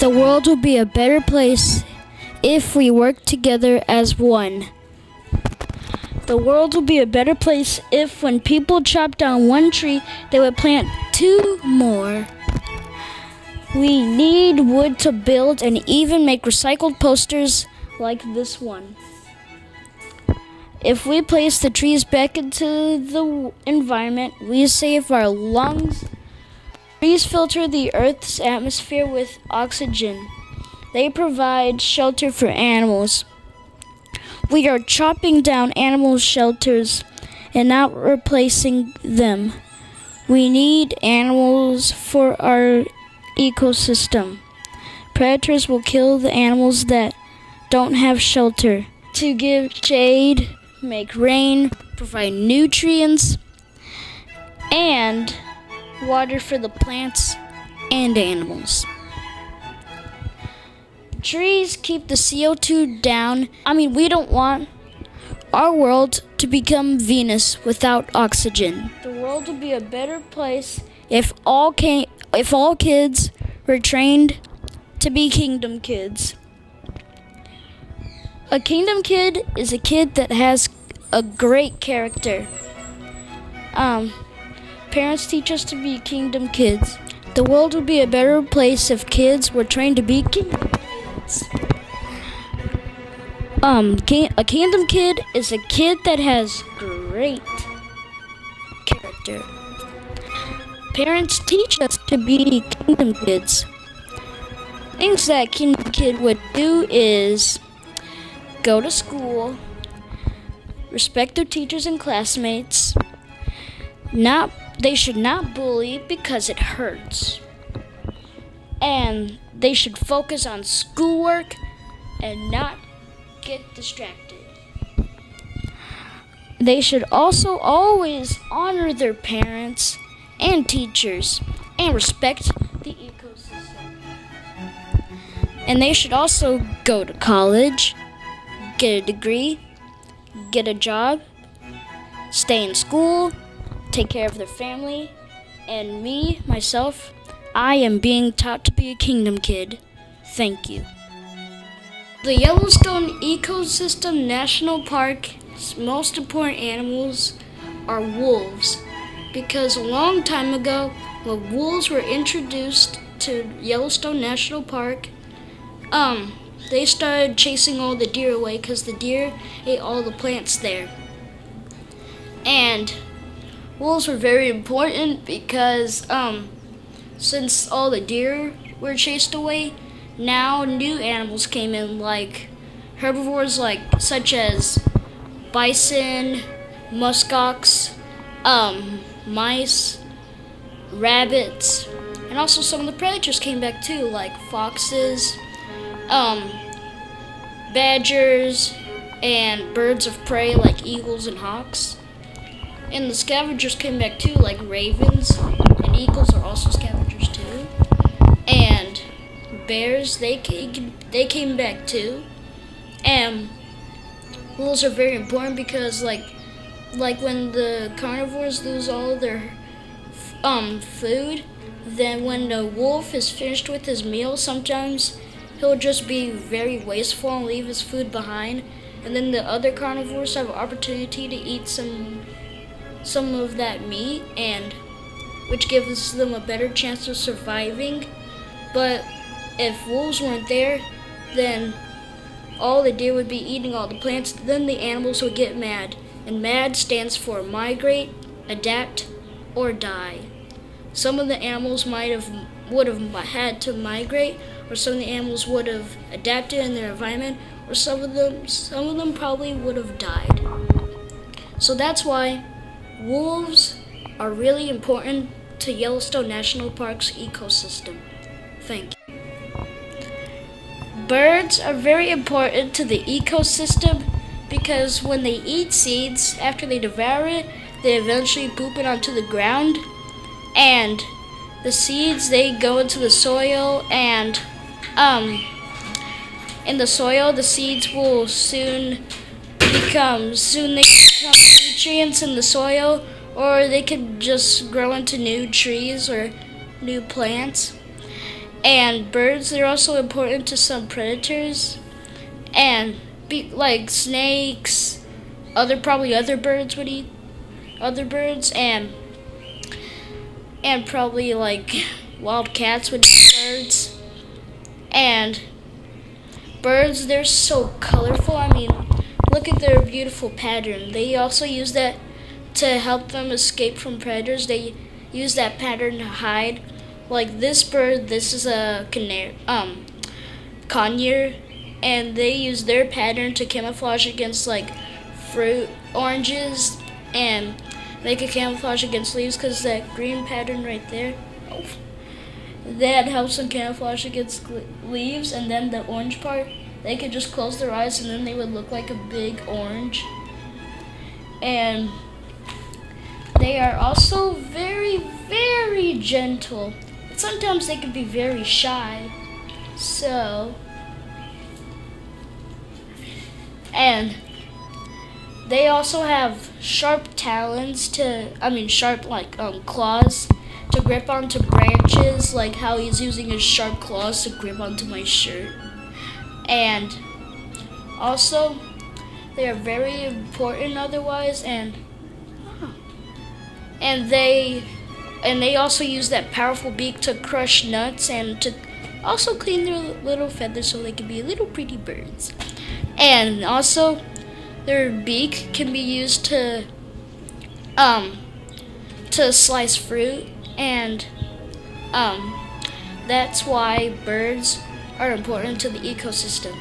The world will be a better place if we work together as one. The world will be a better place if when people chop down one tree, they would plant 2 more. We need wood to build and even make recycled posters like this one. If we place the trees back into the environment, we save our lungs. Trees filter the Earth's atmosphere with oxygen. They provide shelter for animals. We are chopping down animal shelters and not replacing them. We need animals for our ecosystem. Predators will kill the animals that don't have shelter to give shade, make rain, provide nutrients, and water for the plants and animals. Trees keep the CO2 down. We don't want our world to become Venus without oxygen. The world would be a better place if all kids were trained to be kingdom kids. A kingdom kid is a kid that has a great character. Parents teach us to be kingdom kids. The world would be a better place if kids were trained to be kingdom kids. A kingdom kid is a kid that has great character. Parents teach us to be kingdom kids. Things that a kingdom kid would do is go to school, respect their teachers and classmates. They should not bully because it hurts. And they should focus on schoolwork and not get distracted. They should also always honor their parents and teachers and respect the ecosystem. And they should also go to college, get a degree, get a job, stay in school, take care of their family, and myself, I am being taught to be a kingdom kid. Thank you. The Yellowstone Ecosystem National Park's most important animals are wolves, because a long time ago, when wolves were introduced to Yellowstone National Park, they started chasing all the deer away because the deer ate all the plants there. And wolves were very important because since all the deer were chased away, now new animals came in, like herbivores such as bison, muskox, mice, rabbits, and also some of the predators came back too, like foxes, badgers, and birds of prey like eagles and hawks. And the scavengers came back too, like ravens, and eagles are also scavengers too. And bears, they came back too. And wolves are very important because like when the carnivores lose all their food, then when the wolf is finished with his meal, sometimes he'll just be very wasteful and leave his food behind, and then the other carnivores have an opportunity to eat some of that meat, and which gives them a better chance of surviving. But if wolves weren't there, then all the deer would be eating all the plants, then the animals would get mad. And MAD stands for migrate, adapt, or die. Some of the animals would have had to migrate, or some of the animals would have adapted in their environment, or some of them probably would have died. So that's why wolves are really important to Yellowstone National Park's ecosystem. Thank you. Birds are very important to the ecosystem because when they eat seeds, after they devour it, they eventually poop it onto the ground. And the seeds, they go into the soil, and in the soil, the seeds will soon become nutrients in the soil, or they could just grow into new trees or new plants. And birds, they're also important to some predators, and like snakes, probably other birds would eat other birds, and probably like wild cats would eat birds. And birds, they're so colorful. I mean, look at their beautiful pattern. They also use that to help them escape from predators. They use that pattern to hide. Like this bird, this is a conure, and they use their pattern to camouflage against like fruit, oranges, and they could camouflage against leaves because that green pattern right there, that helps them camouflage against leaves. And then the orange part, they could just close their eyes and then they would look like a big orange. And they are also very, very gentle. But sometimes they can be very shy. And they also have sharp talons sharp claws to grip onto branches, like how he's using his sharp claws to grip onto my shirt. And also, they are very important otherwise, and they also use that powerful beak to crush nuts and to also clean their little feathers so they can be little pretty birds. And also, their beak can be used to slice fruit, and that's why birds are important to the ecosystem.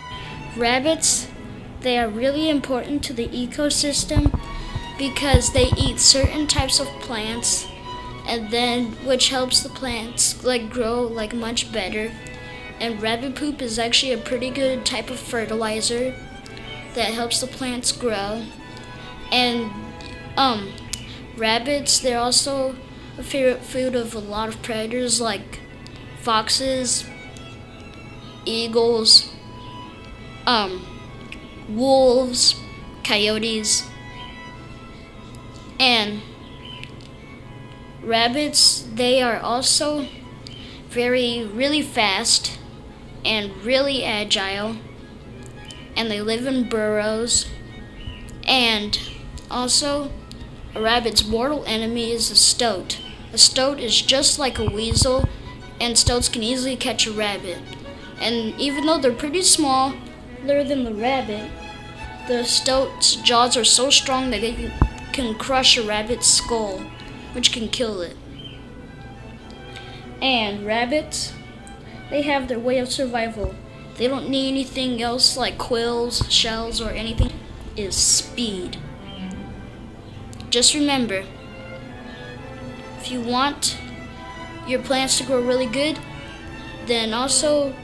Rabbits, they are really important to the ecosystem because they eat certain types of plants, and then which helps the plants like grow like much better. And rabbit poop is actually a pretty good type of fertilizer that helps the plants grow. And rabbits, they're also a favorite food of a lot of predators like foxes, eagles, wolves, coyotes. And rabbits, they are also really fast and really agile, and they live in burrows. And also, a rabbit's mortal enemy is a stoat. A stoat is just like a weasel, and stoats can easily catch a rabbit. And even though they're pretty smaller than the rabbit, the stoat's jaws are so strong that they can crush a rabbit's skull, which can kill it. And rabbits, they have their way of survival. They don't need anything else like quills, shells, or anything. Is speed. Just remember, if you want your plants to grow really good, then also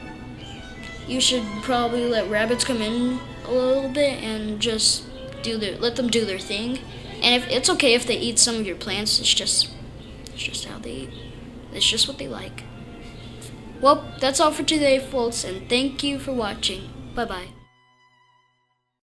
you should probably let rabbits come in a little bit and just let them do their thing. And if it's okay if they eat some of your plants, it's just how they eat. It's just what they like. Well, that's all for today, folks, and thank you for watching. Bye-bye.